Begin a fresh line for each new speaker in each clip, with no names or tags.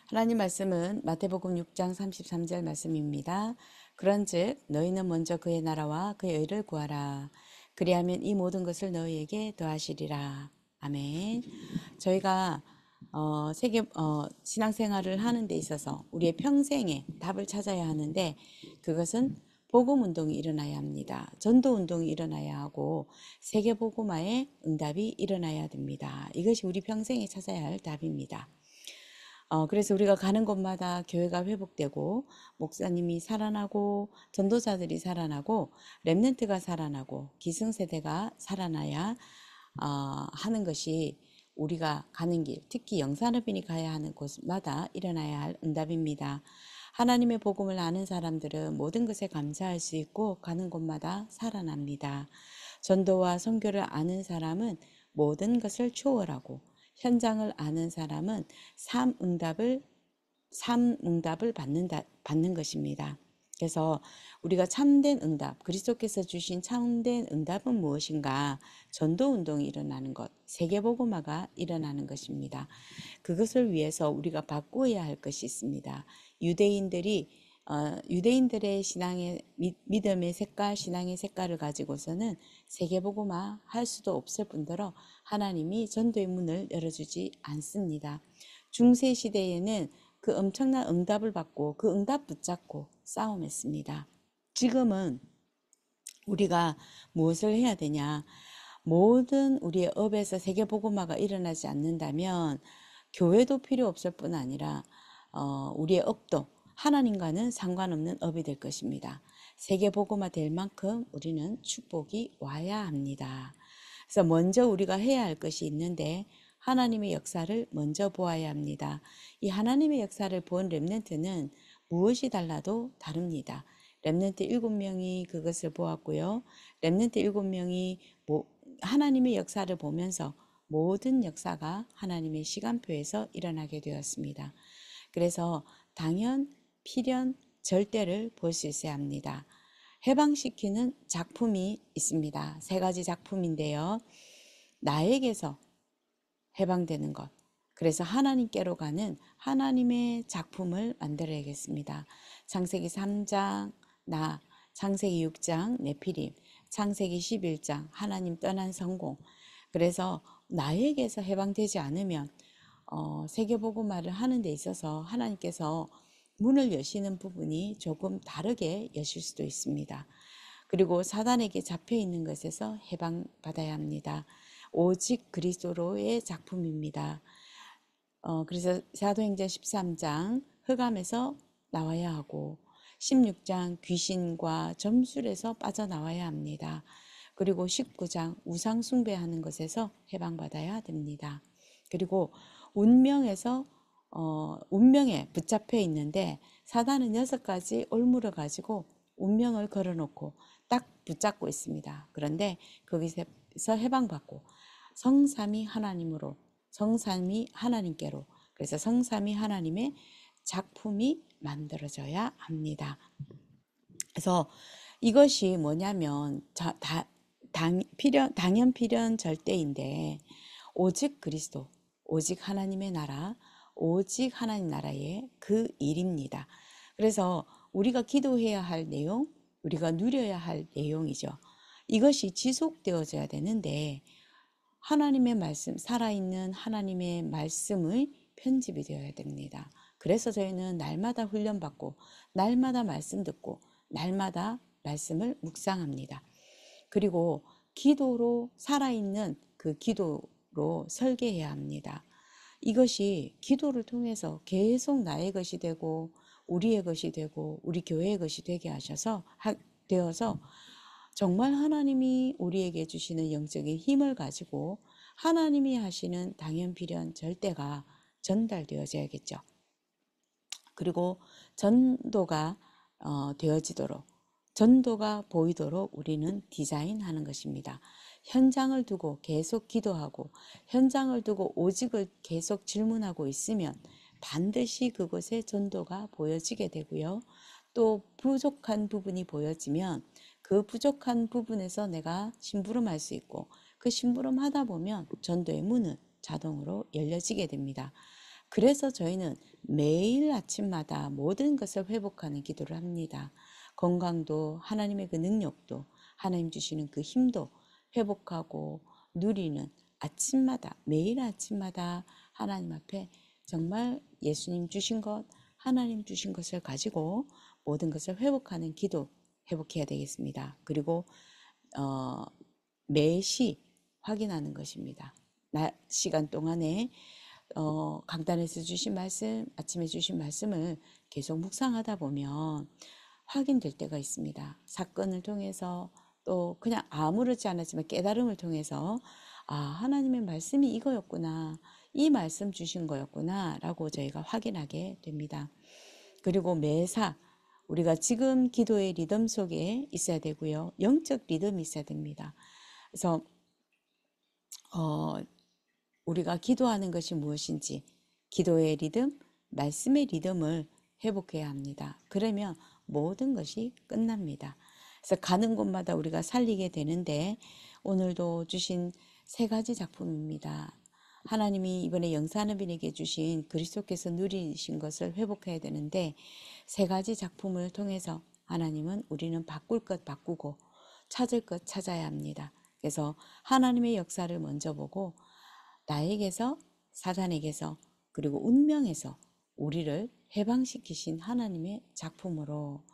하나님 말씀은 마태복음 6장 33절 말씀입니다. 그런즉 너희는 먼저 그의 나라와 그의 의를 구하라. 그리하면 이 모든 것을 너희에게 더하시리라. 아멘. 저희가 신앙생활을 하는 데 있어서 우리의 평생에 답을 찾아야 하는데 그것은 복음 운동이 일어나야 합니다. 전도 운동이 일어나야 하고 세계 복음화의 응답이 일어나야 됩니다. 이것이 우리 평생에 찾아야 할 답입니다. 그래서 우리가 가는 곳마다 교회가 회복되고 목사님이 살아나고 전도자들이 살아나고 렘넌트가 살아나고 기성세대가 살아나야 하는 것이 우리가 가는 길, 특히 영산업인이 가야 하는 곳마다 일어나야 할 응답입니다. 하나님의 복음을 아는 사람들은 모든 것에 감사할 수 있고 가는 곳마다 살아납니다. 전도와 선교를 아는 사람은 모든 것을 초월하고 현장을 아는 사람은 삶응답을 받는 것입니다. 그래서 우리가 참된 응답, 그리스도께서 주신 참된 응답은 무엇인가? 전도운동이 일어나는 것, 세계복음화가 일어나는 것입니다. 그것을 위해서 우리가 바꾸어야 할 것이 있습니다. 유대인들의 신앙의 믿음의 색깔, 신앙의 색깔을 가지고서는 세계복음화 할 수도 없을 뿐더러 하나님이 전도의 문을 열어주지 않습니다. 중세 시대에는 그 엄청난 응답을 받고 그 응답 붙잡고 싸움했습니다. 지금은 우리가 무엇을 해야 되냐? 모든 우리의 업에서 세계복음화가 일어나지 않는다면 교회도 필요 없을 뿐 아니라 우리의 업도 하나님과는 상관없는 업이 될 것입니다. 세계복음화 될 만큼 우리는 축복이 와야 합니다. 그래서 먼저 우리가 해야 할 것이 있는데 하나님의 역사를 먼저 보아야 합니다. 이 하나님의 역사를 본 렘넌트는 무엇이 달라도 다릅니다. 렘넌트 7명이 그것을 보았고요. 렘넌트 7명이 하나님의 역사를 보면서 모든 역사가 하나님의 시간표에서 일어나게 되었습니다. 그래서 당연, 필연, 절대를 볼 수 있어야 합니다. 해방시키는 작품이 있습니다. 3가지 작품인데요. 나에게서 해방되는 것. 그래서 하나님께로 가는 하나님의 작품을 만들어야겠습니다. 창세기 3장 나, 창세기 6장 네피림, 창세기 11장 하나님 떠난 성공. 그래서 나에게서 해방되지 않으면 세계복음화를 하는 데 있어서 하나님께서 문을 여시는 부분이 조금 다르게 여실 수도 있습니다. 그리고 사단에게 잡혀 있는 것에서 해방받아야 합니다. 오직 그리스도로의 작품입니다. 그래서 사도행전 13장 흑암에서 나와야 하고 16장 귀신과 점술에서 빠져나와야 합니다. 그리고 19장 우상 숭배하는 것에서 해방받아야 됩니다. 그리고 운명에 붙잡혀 있는데 사단은 6가지 올무를 가지고 운명을 걸어놓고 딱 붙잡고 있습니다. 그런데 거기서 해방받고 성삼위 하나님으로, 성삼위 하나님께로, 그래서 성삼위 하나님의 작품이 만들어져야 합니다. 그래서 이것이 뭐냐면 당연 필연 절대인데 오직 그리스도, 오직 하나님의 나라, 오직 하나님 나라의 그 일입니다. 그래서 우리가 기도해야 할 내용, 우리가 누려야 할 내용이죠. 이것이 지속되어져야 되는데 하나님의 말씀, 살아있는 하나님의 말씀의 편집이 되어야 됩니다. 그래서 저희는 날마다 훈련받고 날마다 말씀 듣고 날마다 말씀을 묵상합니다. 그리고 기도로 살아있는 그 기도로 설계해야 합니다. 이것이 기도를 통해서 계속 나의 것이 되고 우리의 것이 되고 우리 교회의 것이 되게 되어서 정말 하나님이 우리에게 주시는 영적인 힘을 가지고 하나님이 하시는 당연 필연 절대가 전달되어져야겠죠. 그리고 전도가 되어지도록, 전도가 보이도록 우리는 디자인하는 것입니다. 현장을 두고 계속 기도하고 현장을 두고 오직을 계속 질문하고 있으면 반드시 그곳에 전도가 보여지게 되고요. 또 부족한 부분이 보여지면 그 부족한 부분에서 내가 심부름할 수 있고 그 심부름하다 보면 전도의 문은 자동으로 열려지게 됩니다. 그래서 저희는 매일 아침마다 모든 것을 회복하는 기도를 합니다. 건강도 하나님의 그 능력도 하나님 주시는 그 힘도 회복하고 누리는 아침마다 매일 아침마다 하나님 앞에 정말 예수님 주신 것 하나님 주신 것을 가지고 모든 것을 회복하는 기도 회복해야 되겠습니다. 그리고 매시 확인하는 것입니다. 낮 시간 동안에 강단에서 주신 말씀, 아침에 주신 말씀을 계속 묵상하다 보면 확인될 때가 있습니다. 사건을 통해서 또 그냥 아무렇지 않았지만 깨달음을 통해서 하나님의 말씀이 이거였구나. 이 말씀 주신 거였구나. 라고 저희가 확인하게 됩니다. 그리고 매사 우리가 지금 기도의 리듬 속에 있어야 되고요. 영적 리듬이 있어야 됩니다. 그래서 우리가 기도하는 것이 무엇인지 기도의 리듬, 말씀의 리듬을 회복해야 합니다. 그러면 모든 것이 끝납니다. 그래서 가는 곳마다 우리가 살리게 되는데 오늘도 주신 3가지 작품입니다. 하나님이 이번에 영산업인에게 주신 그리스도께서 누리신 것을 회복해야 되는데 3가지 작품을 통해서 하나님은 우리는 바꿀 것 바꾸고 찾을 것 찾아야 합니다. 그래서 하나님의 역사를 먼저 보고 나에게서 사단에게서 그리고 운명에서 우리를 해방시키신 하나님의 작품으로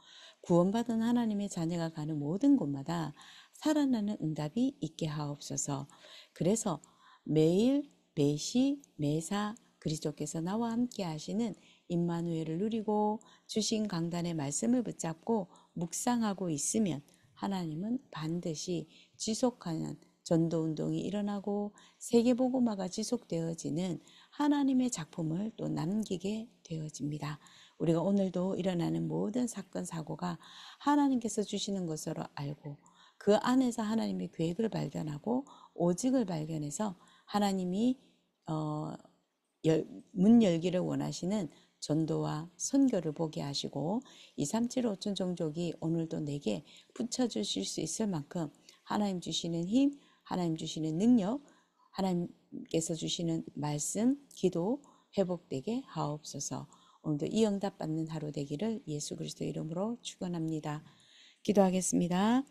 구원받은 하나님의 자녀가 가는 모든 곳마다 살아나는 응답이 있게 하옵소서. 그래서 매일 매시 매사 그리스도께서 나와 함께 하시는 임마누엘을 누리고 주신 강단의 말씀을 붙잡고 묵상하고 있으면 하나님은 반드시 지속하는 전도운동이 일어나고 세계복음화가 지속되어지는 하나님의 작품을 또 남기게 되어집니다. 우리가 오늘도 일어나는 모든 사건 사고가 하나님께서 주시는 것으로 알고 그 안에서 하나님의 계획을 발견하고 오직을 발견해서 하나님이 문 열기를 원하시는 전도와 선교를 보게 하시고 237 5천 종족이 오늘도 내게 붙여주실 수 있을 만큼 하나님 주시는 힘, 하나님 주시는 능력, 하나님께서 주시는 말씀, 기도 회복되게 하옵소서. 오늘도 이 응답 받는 하루 되기를 예수 그리스도 이름으로 축원합니다. 기도하겠습니다.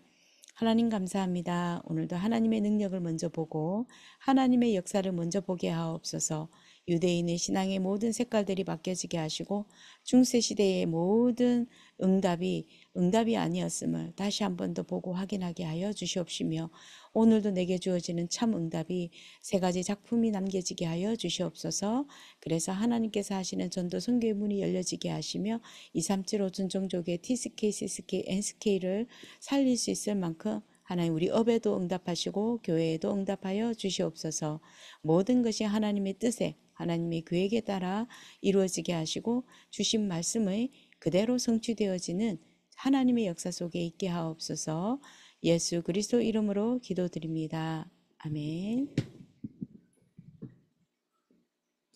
하나님 감사합니다. 오늘도 하나님의 능력을 먼저 보고 하나님의 역사를 먼저 보게 하옵소서. 유대인의 신앙의 모든 색깔들이 바뀌어지게 하시고 중세시대의 모든 응답이 아니었음을 다시 한 번 더 보고 확인하게 하여 주시옵시며 오늘도 내게 주어지는 참 응답이 3가지 작품이 남겨지게 하여 주시옵소서. 그래서 하나님께서 하시는 전도 선교의 문이 열려지게 하시며 237 5천 종족의 TSK, CSK, NSK를 살릴 수 있을 만큼 하나님 우리 업에도 응답하시고 교회에도 응답하여 주시옵소서. 모든 것이 하나님의 뜻에 하나님의 계획에 따라 이루어지게 하시고 주신 말씀의 그대로 성취되어지는 하나님의 역사 속에 있게 하옵소서. 예수 그리스도 이름으로 기도드립니다. 아멘.